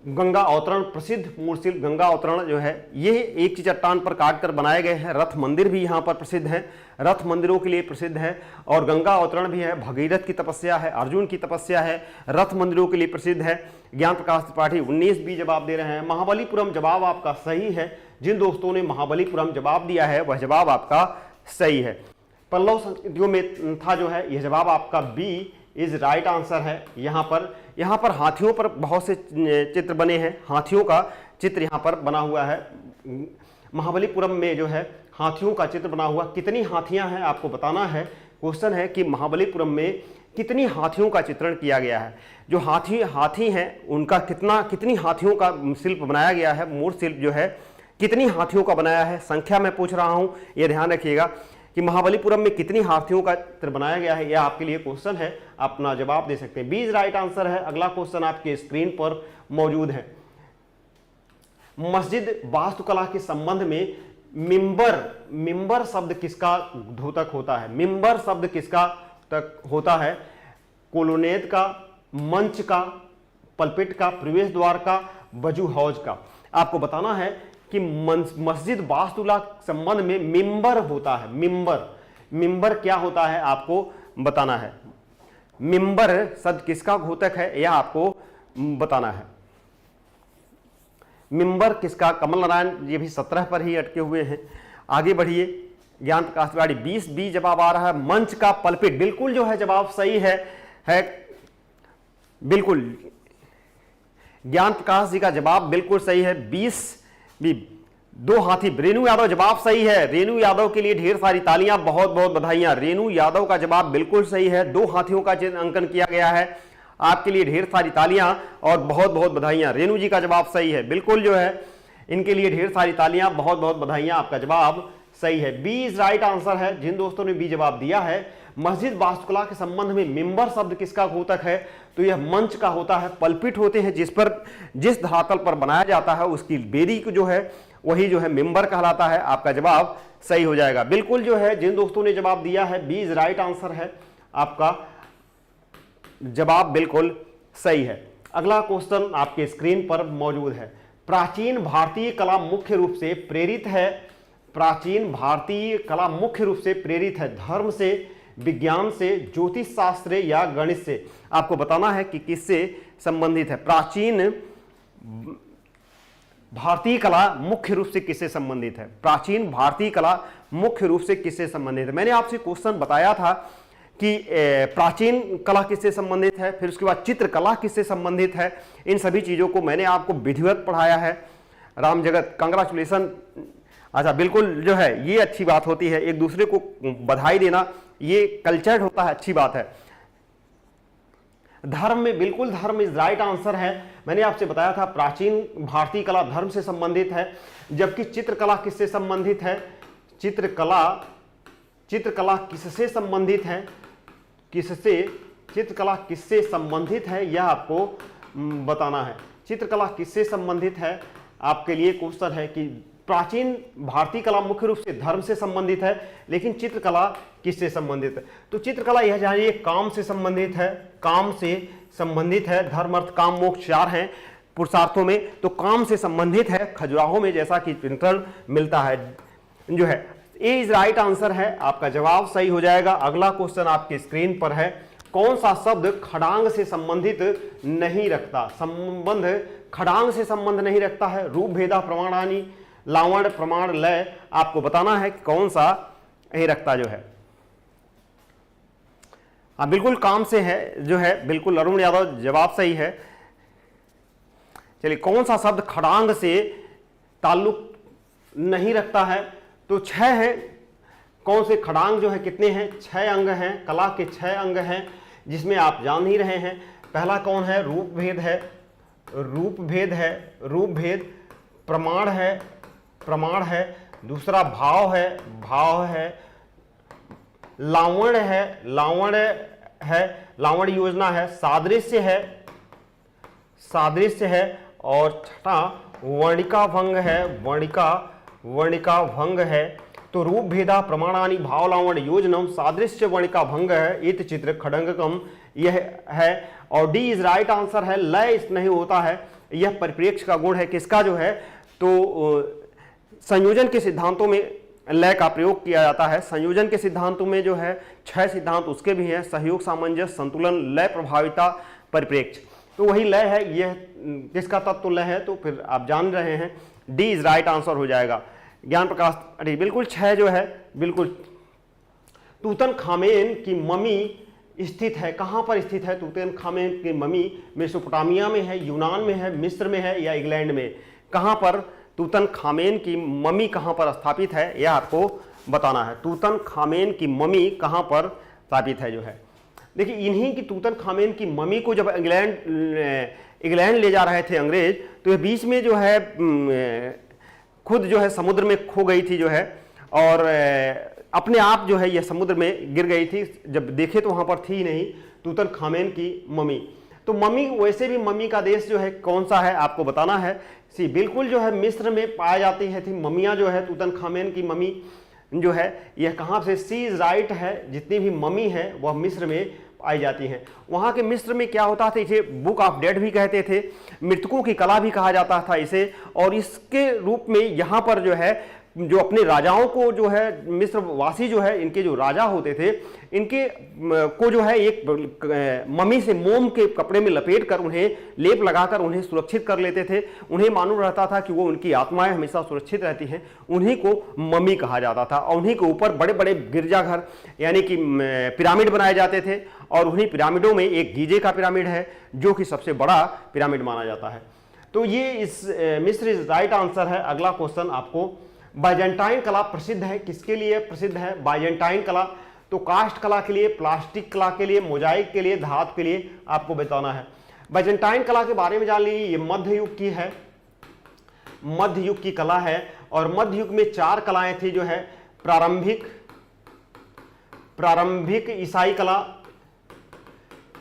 [SPEAKER 1] गंगा अवतरण, प्रसिद्ध मूर्ति शिल्प गंगा अवतरण जो है ये एक ही चट्टान पर काट कर बनाए गए हैं। रथ मंदिर भी यहाँ पर प्रसिद्ध है, रथ मंदिरों के लिए प्रसिद्ध है और गंगा अवतरण भी है। भगीरथ की तपस्या है, अर्जुन की तपस्या है, रथ मंदिरों के लिए प्रसिद्ध है। ज्ञान प्रकाश त्रिपाठी 19 भी जवाब दे रहे हैं। महाबलीपुरम जवाब आपका सही है। जिन दोस्तों ने महाबलीपुरम जवाब दिया है वह जवाब आपका सही है। पल्लव संस्कृतियों में था जो है, यह जवाब आपका बी इज राइट आंसर है। यहाँ पर हाथियों पर बहुत से चित्र बने हैं, हाथियों का चित्र यहाँ पर बना हुआ है। महाबलीपुरम में जो है हाथियों का चित्र बना हुआ। कितनी हाथियाँ हैं आपको बताना है। क्वेश्चन है कि महाबलीपुरम में कितनी हाथियों का चित्रण किया गया है। जो हाथी हैं उनका कितनी हाथियों का शिल्प बनाया गया है, मूर्त शिल्प जो है कितनी हाथियों का बनाया है, संख्या मैं पूछ रहा हूं, यह ध्यान रखिएगा कि महाबलीपुरम में कितनी हाथियों का चित्र बनाया गया है। यह आपके लिए क्वेश्चन है, अपना जवाब दे सकते हैं। 20 राइट आंसर है। अगला क्वेश्चन आपके स्क्रीन पर मौजूद है। मस्जिद वास्तुकला के संबंध में मिंबर शब्द किसका द्योतक होता है? मिंबर शब्द किसका तक होता है? कोलोनेद का, मंच का, पलपिट का, प्रवेश द्वार का, वजू हौज का। आपको बताना है कि मस्जिद वास्तुकला संबंध में मिंबर होता है। मिंबर क्या होता है आपको बताना है। मिंबर शब्द किसका द्योतक है यह आपको बताना है। मिंबर किसका? कमल नारायण ये भी 17 पर ही अटके हुए हैं। आगे बढ़िए। ज्ञान प्रकाश तिवारी 20 बी जवाब आ रहा है। मंच का पलपिट बिल्कुल जो है जवाब सही है बिल्कुल। ज्ञान प्रकाश जी का जवाब बिल्कुल सही है। 20 भी। 2 हाथी। रेणु यादव जवाब सही है। रेणु यादव के लिए ढेर सारी तालियां, बहुत बहुत बधाइयां। रेणु यादव का जवाब बिल्कुल सही है। 2 हाथियों का चिन्ह अंकन किया गया है। आपके लिए ढेर सारी तालियां और बहुत बहुत बधाइयां। रेणु जी का जवाब सही है बिल्कुल जो है, इनके लिए ढेर सारी तालियां, बहुत बहुत बधाइयां। आपका जवाब सही है। 20 राइट आंसर है। जिन दोस्तों ने बी जवाब दिया है, मस्जिद वास्तुकला के संबंध में मिंबर शब्द किसका द्योतक है? तो यह मंच का होता है। पलपिट होते हैं जिस धरातल पर बनाया जाता है उसकी बेदी को जो है वही जो है मिंबर कहलाता है। आपका जवाब सही हो जाएगा बिल्कुल जो है। जिन दोस्तों ने जवाब दिया है 20 राइट आंसर है। आपका जवाब बिल्कुल सही है। अगला क्वेश्चन आपके स्क्रीन पर मौजूद है। प्राचीन भारतीय कला मुख्य रूप से प्रेरित है। प्राचीन भारतीय कला मुख्य रूप से प्रेरित है धर्म से, विज्ञान से, ज्योतिष शास्त्र या गणित से। आपको बताना है कि किससे संबंधित है। प्राचीन भारतीय कला मुख्य रूप से किससे संबंधित है? प्राचीन भारतीय कला मुख्य रूप से किससे संबंधित है? मैंने आपसे क्वेश्चन बताया था कि प्राचीन कला किससे संबंधित है, फिर उसके बाद चित्रकला किससे संबंधित है। इन सभी चीजों को मैंने आपको विधिवत पढ़ाया है। राम जगत कांग्रेचुलेसन। अच्छा बिल्कुल जो है ये अच्छी बात होती है, एक दूसरे को बधाई देना ये कल्चर्ड होता है, अच्छी बात है। धर्म में बिल्कुल धर्म इज राइट आंसर है। मैंने आपसे बताया था प्राचीन भारतीय कला धर्म से संबंधित है, जबकि चित्रकला किससे संबंधित है? चित्रकला किससे संबंधित है? चित्रकला किससे संबंधित है यह आपको बताना है। चित्रकला किससे संबंधित है? आपके लिए क्वेश्चन है कि प्राचीन भारतीय कला मुख्य रूप से धर्म से संबंधित है, लेकिन चित्रकला किससे संबंधित है? तो चित्रकला यह जानिए काम से संबंधित है। काम से संबंधित है। धर्म अर्थ काम मोक्ष 4 हैं पुरुषार्थों में, तो काम से संबंधित है। खजुराहो में जैसा कि चित्रण मिलता है जो है। ए इज राइट आंसर है। आपका जवाब सही हो जाएगा। अगला क्वेश्चन आपकी स्क्रीन पर है। कौन सा शब्द खड़ांग से संबंधित नहीं रखता? संबंध खड़ांग से संबंध नहीं रखता है। रूप भेदा प्रमाणानी, लावण, प्रमाण, लय। आपको बताना है कि कौन सा नहीं रखता जो है। हाँ बिल्कुल काम से है जो है, बिल्कुल अरुण यादव जवाब सही है। चलिए कौन सा शब्द खड़ांग से ताल्लुक नहीं रखता है? तो 6 है। कौन से खड़ांग जो है कितने हैं? 6 अंग हैं। कला के 6 अंग हैं जिसमें आप जान ही रहे हैं। पहला कौन है? रूप भेद है। रूप भेद। प्रमाण है। दूसरा भाव है। लावण है। लावण योजना है। सादृश्य है। और छठा वर्णिका भंग है। तो रूप भेदा प्रमाणानि भाव लावण योजनम सादृश्य वर्णिका भंग है। इत चित्र खड़ंगकम यह है। और डी इज राइट आंसर है। लय इस नहीं होता है। यह परिप्रेक्ष्य का गुण है किसका जो है? तो संयोजन के सिद्धांतों में लय का प्रयोग किया जाता है। संयोजन के सिद्धांतों में जो है 6 सिद्धांत उसके भी हैं। सहयोग, सामंजस्य, संतुलन, लय, प्रभाविता, परिप्रेक्ष्य। तो वही लय है। यह किसका तत्व लय है? तो फिर आप जान रहे हैं डी इज राइट आंसर हो जाएगा। ज्ञान प्रकाश अरे बिल्कुल 6 जो है बिल्कुल। तूतनखामेन की मम्मी स्थित है। कहाँ पर स्थित है तूतनखामेन की मम्मी? मेसोपोटामिया में है, यूनान में है, मिस्र में है या इंग्लैंड में? कहाँ पर तूतनखामेन की मम्मी कहाँ पर स्थापित है यह आपको बताना है। तूतनखामेन की मम्मी कहाँ पर स्थापित है जो है। देखिए इन्हीं की तूतनखामेन की मम्मी को जब इंग्लैंड ले जा रहे थे अंग्रेज, तो ये बीच में जो है खुद जो है समुद्र में खो गई थी जो है, और अपने आप जो है यह समुद्र में गिर गई थी। जब देखे तो वहाँ पर थी ही नहीं तूतनखामेन की मम्मी। तो मम्मी, वैसे भी मम्मी का देश जो है कौन सा है आपको बताना है। बिल्कुल जो है मिस्र में पाई जाती है थी मम्मियाँ जो है, तूतनखामेन की मम्मी जो है यह कहाँ से, सी इज राइट है, जितनी भी मम्मी है वह मिस्र में पाई जाती हैं। वहाँ के मिस्र में क्या होता था, इसे बुक ऑफ डेड भी कहते थे, मृतकों की कला भी कहा जाता था इसे। और इसके रूप में यहाँ पर जो है जो अपने राजाओं को जो है मिस्र वासी जो है इनके जो राजा होते थे, इनके को जो है एक मम्मी से मोम के कपड़े में लपेट कर उन्हें लेप लगाकर उन्हें सुरक्षित कर लेते थे। उन्हें मालूम रहता था कि वो उनकी आत्माएं हमेशा सुरक्षित रहती हैं, उन्हीं को मम्मी कहा जाता था। और उन्हीं के ऊपर बड़े बड़े गिरजाघर यानी कि पिरामिड बनाए जाते थे, और उन्हीं पिरामिडों में एक गीजे का पिरामिड है जो कि सबसे बड़ा पिरामिड माना जाता है। तो ये इस मिस्र इज राइट आंसर है। अगला क्वेश्चन आपको, बाइजेंटाइन कला प्रसिद्ध है, किसके लिए प्रसिद्ध है बाइजेंटाइन कला? तो कास्ट कला के लिए, प्लास्टिक कला के लिए, मोजाइक के लिए, धातु के लिए आपको बताना है। बाइजेंटाइन कला के बारे में जान लीजिए, ये मध्य युग की है, मध्य युग की कला है। और मध्य युग में 4 कलाएं थी जो है, प्रारंभिक ईसाई कला,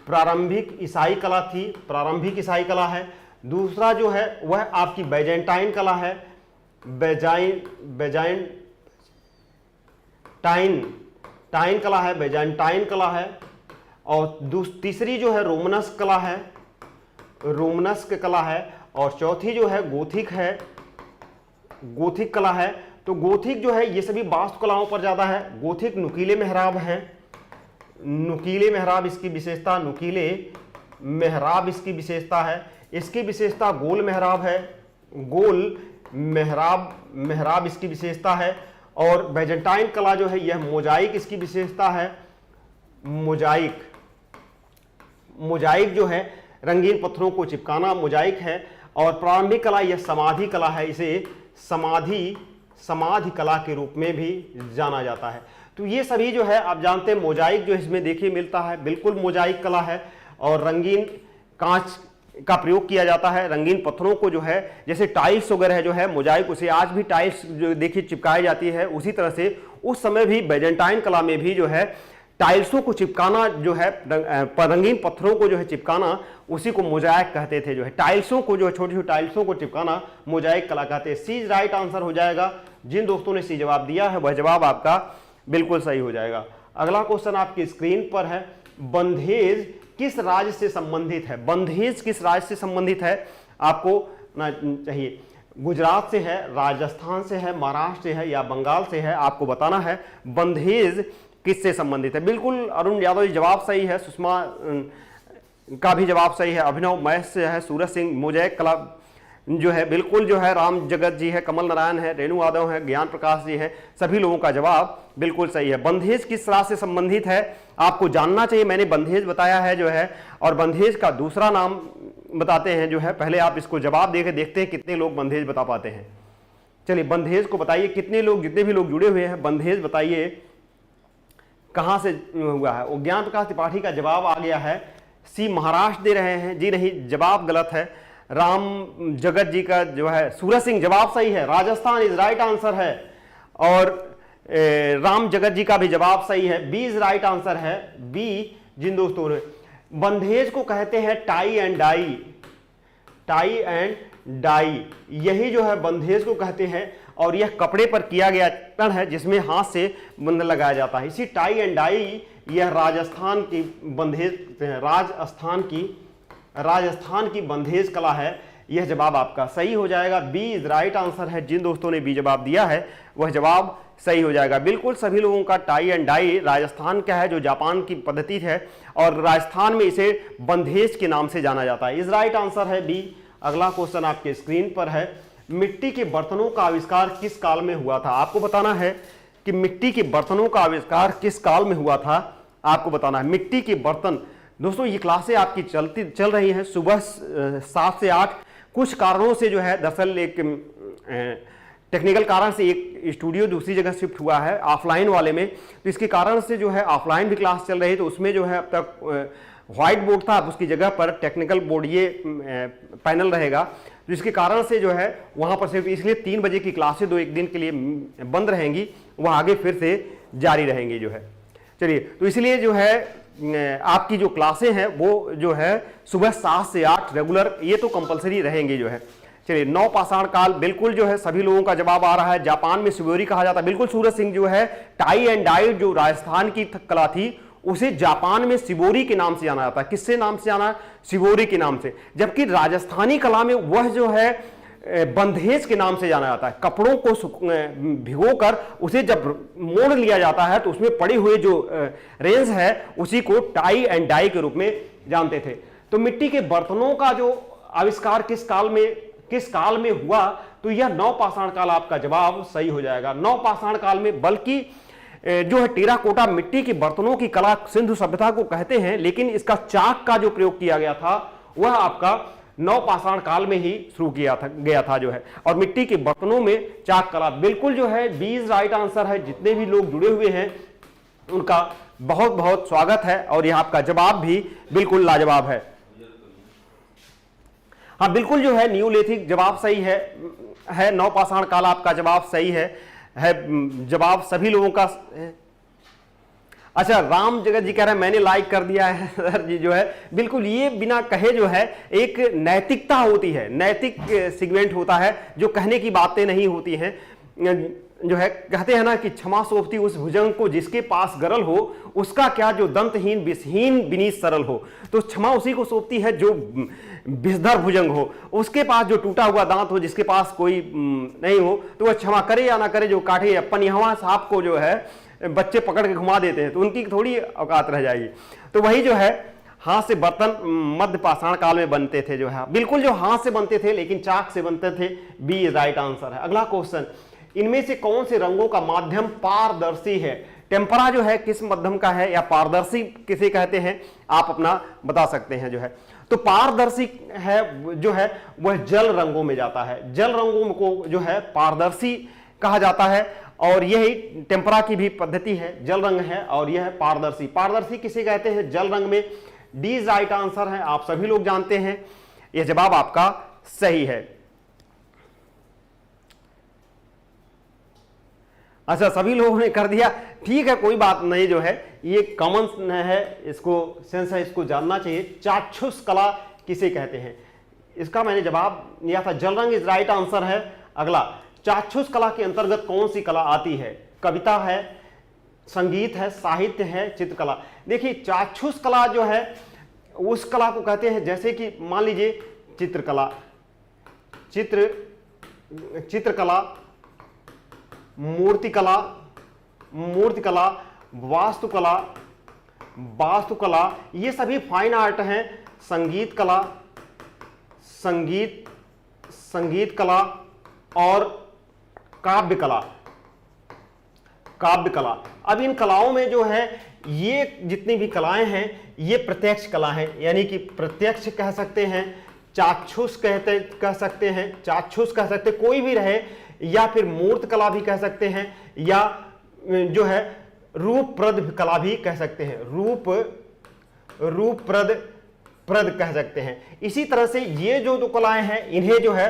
[SPEAKER 1] प्रारंभिक ईसाई कला थी, प्रारंभिक ईसाई कला है। दूसरा जो है वह आपकी बाइजेंटाइन कला है, टाइन कला है, बेजाइंटाइन कला है। और तीसरी जो है रोमनस्क कला है, रोमनस्क कला है। और चौथी जो है गोथिक है, गोथिक कला है। तो गोथिक जो है ये सभी वास्तु कलाओं पर ज्यादा है। गोथिक नुकीले मेहराब है, नुकीले मेहराब इसकी विशेषता, नुकीले मेहराब इसकी विशेषता है। इसकी विशेषता गोल मेहराब है, गोल मेहराब इसकी विशेषता है। और बेजेंटाइन कला जो है यह मोजाइक इसकी विशेषता है, मोजाइक जो है रंगीन पत्थरों को चिपकाना मोजाइक है। और प्रारंभिक कला यह समाधि कला है, इसे समाधि कला के रूप में भी जाना जाता है। तो ये सभी जो है आप जानते हैं, मोजाइक जो इसमें देखिए मिलता है, बिल्कुल मोजाइक कला है। और रंगीन कांच का प्रयोग किया जाता है, रंगीन पत्थरों को जो है जैसे टाइल्स वगैरह जो है मोजाइक, उसे आज भी टाइल्स जो देखिए चिपकाई जाती है, उसी तरह से उस समय भी बेजेंटाइन कला में भी जो है टाइल्सों को चिपकाना जो है, रंगीन पत्थरों को जो है चिपकाना, उसी को मोजाइक कहते थे। जो है टाइल्सों को जो है छोटी छोटी टाइल्सों को चिपकाना मोजाइक कला कहते हैं। सी राइट आंसर हो जाएगा। जिन दोस्तों ने सी जवाब दिया है वह जवाब आपका बिल्कुल सही हो जाएगा। अगला क्वेश्चन आपकी स्क्रीन पर है, बंधेज किस राज्य से संबंधित है? बंधेज किस राज्य से संबंधित है आपको ना चाहिए। गुजरात से है, राजस्थान से है, महाराष्ट्र से है या बंगाल से है, आपको बताना है बंधेज किससे संबंधित है। बिल्कुल अरुण यादव जी जवाब सही है, सुषमा का भी जवाब सही है, अभिनव महेश से है, सूरज सिंह मोजाइक कला जो है बिल्कुल जो है, राम जगत जी है, कमल नारायण है, रेणु यादव है, ज्ञान प्रकाश जी है, सभी लोगों का जवाब बिल्कुल सही है। बंधेज किस राज्य से संबंधित है आपको जानना चाहिए। मैंने बंधेज बताया है जो है, और बंधेज का दूसरा नाम बताते हैं जो है। पहले आप इसको जवाब देके देखते हैं कितने लोग बंधेज बता पाते हैं। चलिए बंधेज को बताइए, कितने लोग, जितने भी लोग जुड़े हुए हैं बंधेज बताइए कहां से हुआ है। और ज्ञान प्रकाश त्रिपाठी का जवाब आ गया है, सी महाराष्ट्र दे रहे हैं जी, नहीं जवाब गलत है। राम जगत जी का जो है, सूरज सिंह जवाब सही है, राजस्थान इज राइट आंसर है। और राम जगत जी का भी जवाब सही है, बी इज राइट आंसर है, बी। जिन दोस्तों ने, बंधेज को कहते हैं tie and dye, tie and dye, यही जो है बंधेज को कहते हैं। और यह कपड़े पर किया गया तण है जिसमें हाथ से बंधन लगाया जाता है। इसी टाई एंड डाई यह राजस्थान की बंधेज, राजस्थान की बंधेज कला है। यह जवाब आपका सही हो जाएगा, बी इज राइट आंसर है। जिन दोस्तों ने बी जवाब दिया है वह जवाब सही हो जाएगा। बिल्कुल सभी लोगों का टाई एंड डाई राजस्थान का है, जो जापान की पद्धति है, और राजस्थान में इसे बंधेज के नाम से जाना जाता है। इज राइट आंसर है बी। अगला क्वेश्चन आपके स्क्रीन पर है, मिट्टी के बर्तनों का आविष्कार किस काल में हुआ था? आपको बताना है कि मिट्टी के बर्तनों का आविष्कार किस काल में हुआ था, आपको बताना है। मिट्टी के बर्तन, दोस्तों ये क्लासें आपकी चल रही हैं सुबह 7 से 8। कुछ कारणों से जो है दरअसल एक टेक्निकल कारण से एक स्टूडियो दूसरी जगह शिफ्ट हुआ है ऑफलाइन वाले में, तो इसके कारण से जो है ऑफलाइन भी क्लास चल रही, तो उसमें जो है अब तक व्हाइट बोर्ड था, अब उसकी जगह पर टेक्निकल बोर्ड ये पैनल रहेगा, तो इसके कारण से जो है वहाँ पर सिर्फ इसलिए 3 बजे की क्लासें 1 दिन के लिए बंद रहेंगी, वह आगे फिर से जारी रहेंगी जो है। चलिए, तो इसलिए जो है आपकी जो क्लासें हैं वो जो है सुबह 7 से 8 रेगुलर, ये तो कंपलसरी रहेंगी जो है। चलिए, 9 पाषाण काल, बिल्कुल जो है सभी लोगों का जवाब आ रहा है। जापान में शिवोरी कहा जाता है, बिल्कुल सूरज सिंह जो है टाई एंड डाई जो राजस्थान की कला थी उसे जापान में शिवोरी के नाम से जाना जाता है। किससे नाम से जाना है? शिवोरी के नाम से। जबकि राजस्थानी कला में वह जो है बंधेज के नाम से जाना जाता है। कपड़ों को भिगोकर उसे जब मोड़ लिया जाता है तो उसमें पड़ी हुई जो रेंज है उसी को टाई एंड डाई के रूप में जानते थे। तो मिट्टी के बर्तनों का जो आविष्कार किस काल में हुआ, तो यह 9 पाषाण काल आपका जवाब सही हो जाएगा। 9 पाषाण काल में, बल्कि जो है टेराकोटा मिट्टी के बर्तनों की कला सिंधु सभ्यता को कहते हैं, लेकिन इसका चाक का जो प्रयोग किया गया था वह आपका 9 पाषाण काल में ही शुरू गया था जो है। और मिट्टी के बर्तनों में चाक कला, बिल्कुल जो है 20 राइट आंसर है। जितने भी लोग जुड़े हुए हैं उनका बहुत बहुत स्वागत है, और यह आपका जवाब भी बिल्कुल लाजवाब है। हाँ, बिल्कुल जो है न्यूलिथिक जवाब सही है 9 पाषाण काल आपका जवाब सही है जवाब सभी लोगों का। अच्छा, राम जगत जी कह रहे हैं मैंने लाइक कर दिया है सर जी जो है, बिल्कुल ये बिना कहे जो है एक नैतिकता होती है, नैतिक सेगमेंट होता है जो कहने की बातें नहीं होती हैं। जो है कहते हैं ना कि क्षमा सोफती उस भुजंग को जिसके पास गरल हो, उसका क्या जो दंतहीन विषहीन विनीत सरल हो। तो क्षमा उसी को सोफती है जो विषधर भुजंग हो, उसके पास जो टूटा हुआ दांत हो, जिसके पास कोई नहीं हो, तो वह क्षमा करे या ना करे। जो काठे अपन यहाँ सांप को जो है बच्चे पकड़ के घुमा देते हैं तो उनकी थोड़ी औकात रह जाएगी। तो वही जो है हाथ से बर्तन मध्य पाषाण काल में बनते थे जो है, बिल्कुल जो हाथ से बनते थे लेकिन चाक से बनते थे। बी राइट आंसर है। अगला क्वेश्चन, इनमें से कौन से रंगों का माध्यम पारदर्शी है? टेम्परा जो है किस माध्यम का है, या पारदर्शी किसे कहते हैं, आप अपना बता सकते हैं जो है। तो पारदर्शी है जो है वह जल रंगों में जाता है, जल रंगों को जो है पारदर्शी कहा जाता है, और यही टेम्परा की भी पद्धति है, जल रंग है और यह है पारदर्शी। पारदर्शी किसे कहते हैं? जल रंग में। डी राइट आंसर है, आप सभी लोग जानते हैं, यह जवाब आपका सही है। अच्छा, सभी लोगों ने कर दिया, ठीक है, कोई बात नहीं जो है, ये कॉमन है, इसको सेंस है, इसको जानना चाहिए। चाक्षुष कला किसे कहते हैं? इसका मैंने जवाब दिया था, जल रंग इज राइट आंसर है। अगला, चाक्षुष कला के अंतर्गत कौन सी कला आती है? कविता है, संगीत है, साहित्य है, चित्रकला। देखिए, चाक्षुष कला जो है उस कला को कहते हैं, जैसे कि मान लीजिए चित्रकला, चित्रकला, मूर्तिकला, वास्तुकला, ये सभी फाइन आर्ट हैं। संगीत कला और काव्य कला। अब इन कलाओं में जो है ये जितनी भी कलाएं हैं ये प्रत्यक्ष कला है, यानी कि प्रत्यक्ष कह सकते हैं, चाक्षुष कह सकते हैं, चाक्षुष कह सकते, कोई भी रहे, या फिर मूर्त कला भी कह सकते हैं, या जो है रूपप्रद कला भी कह सकते हैं, रूपप्रद कह सकते हैं। इसी तरह से ये जो दो कलाएं हैं इन्हें जो है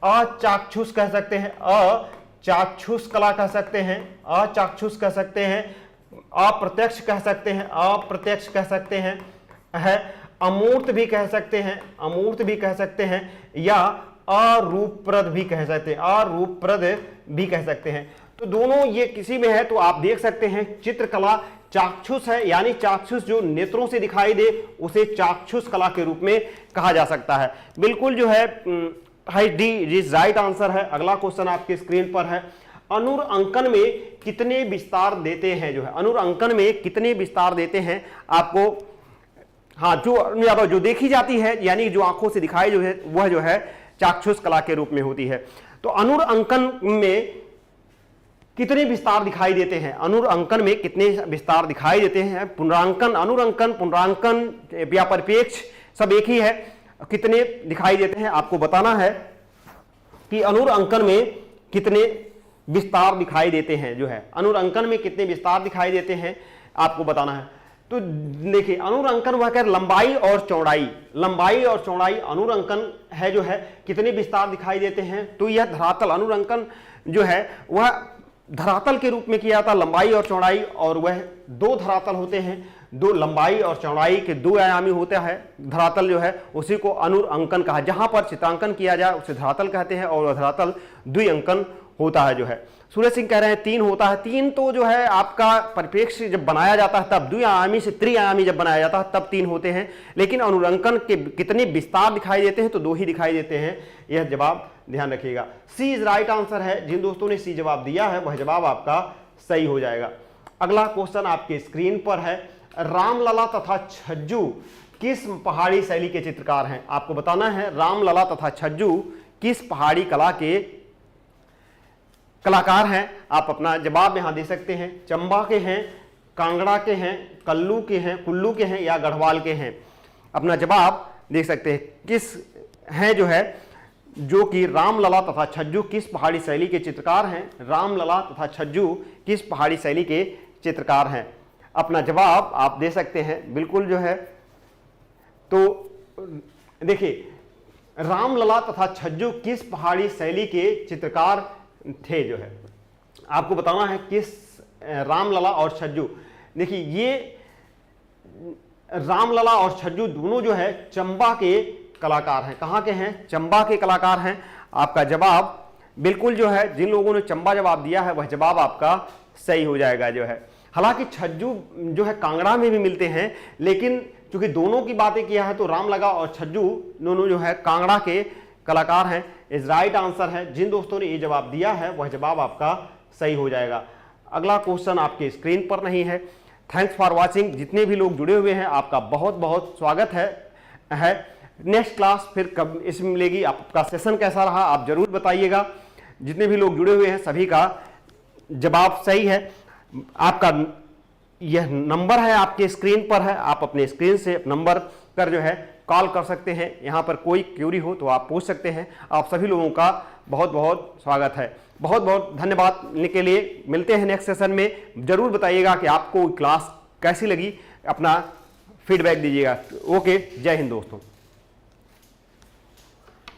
[SPEAKER 1] अचाक्षुष कह सकते हैं, अचाक्षुष कला कह सकते हैं, अचाक्षुष कह सकते हैं, अप्रत्यक्ष कह सकते हैं, अप्रत्यक्ष कह सकते हैं, है अमूर्त भी कह सकते हैं, अमूर्त भी कह सकते हैं, या अरूपप्रद भी कह सकते हैं, अरूपप्रद भी कह सकते हैं। तो दोनों ये किसी में है, तो आप देख सकते हैं चित्रकला चाक्षुष है, यानी चाक्षुष जो नेत्रों से दिखाई दे उसे चाक्षुष कला के रूप में कहा जा सकता है। बिल्कुल जो है डी राइट आंसर है। अगला क्वेश्चन आपके स्क्रीन पर है, अनुरअंकन में कितने विस्तार देते हैं? जो है अनुरअंकन में कितने विस्तार देते हैं आपको? हाँ, जो देखी जाती है, यानी जो आंखों से दिखाई जो है वह जो है चाक्षुष कला के रूप में होती है। तो अनुरअंकन में कितने विस्तार दिखाई देते हैं? अनुरअंकन में कितने विस्तार दिखाई देते हैं? पुनरांकन, अनुरअंकन, पुनरांकन या परिपेक्ष सब एक ही है। कितने दिखाई देते हैं आपको बताना है कि अनुरअंकन में कितने विस्तार दिखाई देते हैं, जो है अनुरंकन में कितने विस्तार दिखाई देते हैं आपको बताना है। तो देखिए अनुरंकन वह कह लंबाई और चौड़ाई अनुरंकन है जो है कितने विस्तार दिखाई देते हैं। तो यह धरातल अनुरंकन जो है वह धरातल के रूप में किया जाता, लंबाई और चौड़ाई, और वह दो धरातल होते हैं, दो लंबाई और चौड़ाई के दो आयामी होता है धरातल जो है, उसी को अनुरंकन कहा। जहां पर चित्रांकन किया जाए उसे धरातल कहते हैं, और धरातल द्विअंकन होता है जो है। सूरज सिंह कह रहे हैं 3 होता है। 3 तो जो है आपका परिप्रेक्ष्य जब बनाया जाता है तब, द्विआयामी से त्रिआयामी जब बनाया जाता है तब 3 होते हैं, लेकिन अनुरंकन के कितने विस्तार दिखाई देते हैं तो 2 ही दिखाई देते हैं। यह जवाब ध्यान रखिएगा। सी इज राइट आंसर है। जिन दोस्तों ने सी जवाब दिया है वह जवाब आपका सही हो जाएगा। अगला क्वेश्चन आपके स्क्रीन पर है, रामलला तथा छज्जू किस पहाड़ी शैली के चित्रकार हैं। आपको बताना है रामलला तथा छज्जू किस पहाड़ी कला के कलाकार हैं। आप अपना जवाब यहां दे सकते हैं। चंबा के हैं, कांगड़ा के हैं, कुल्लू के हैं या गढ़वाल के हैं। अपना जवाब देख सकते हैं किस हैं जो है, जो कि रामलला तथा छज्जू किस पहाड़ी शैली के चित्रकार हैं। रामलला तथा छज्जू किस पहाड़ी शैली के चित्रकार हैं। अपना जवाब आप दे सकते हैं बिल्कुल जो है। तो देखिए रामलला तथा छज्जू किस पहाड़ी शैली के चित्रकार थे जो है, आपको बताना है किस रामलला और छज्जू। देखिए ये रामलला और छज्जू दोनों जो है चंबा के कलाकार हैं। कहाँ के हैं? चंबा के कलाकार हैं। आपका जवाब बिल्कुल जो है, जिन लोगों ने चंबा जवाब दिया है वह जवाब आपका सही हो जाएगा जो है। हालांकि छज्जू जो है कांगड़ा में भी मिलते हैं, लेकिन चूंकि दोनों की बातें किया है तो रामलला और छज्जू दोनों जो है कांगड़ा के कलाकार हैं। इस राइट आंसर है। जिन दोस्तों ने ये जवाब दिया है वह जवाब आपका सही हो जाएगा। अगला क्वेश्चन आपके स्क्रीन पर नहीं है। Thanks for watching. जितने भी लोग जुड़े हुए हैं आपका बहुत बहुत स्वागत है। नेक्स्ट क्लास फिर कब इसमें मिलेगी, आपका सेशन कैसा रहा आप जरूर बताइएगा। जितने भी लोग जुड़े हुए हैं सभी का जवाब सही है। आपका यह नंबर है आपके स्क्रीन पर है, आप अपने स्क्रीन से नंबर कर जो है कॉल कर सकते हैं। यहाँ पर कोई क्यूरी हो तो आप पूछ सकते हैं। आप सभी लोगों का बहुत बहुत स्वागत है। बहुत बहुत धन्यवाद देने के लिए। मिलते हैं नेक्स्ट सेशन में। जरूर बताइएगा कि आपको क्लास कैसी लगी, अपना फीडबैक दीजिएगा। ओके, जय हिंद दोस्तों।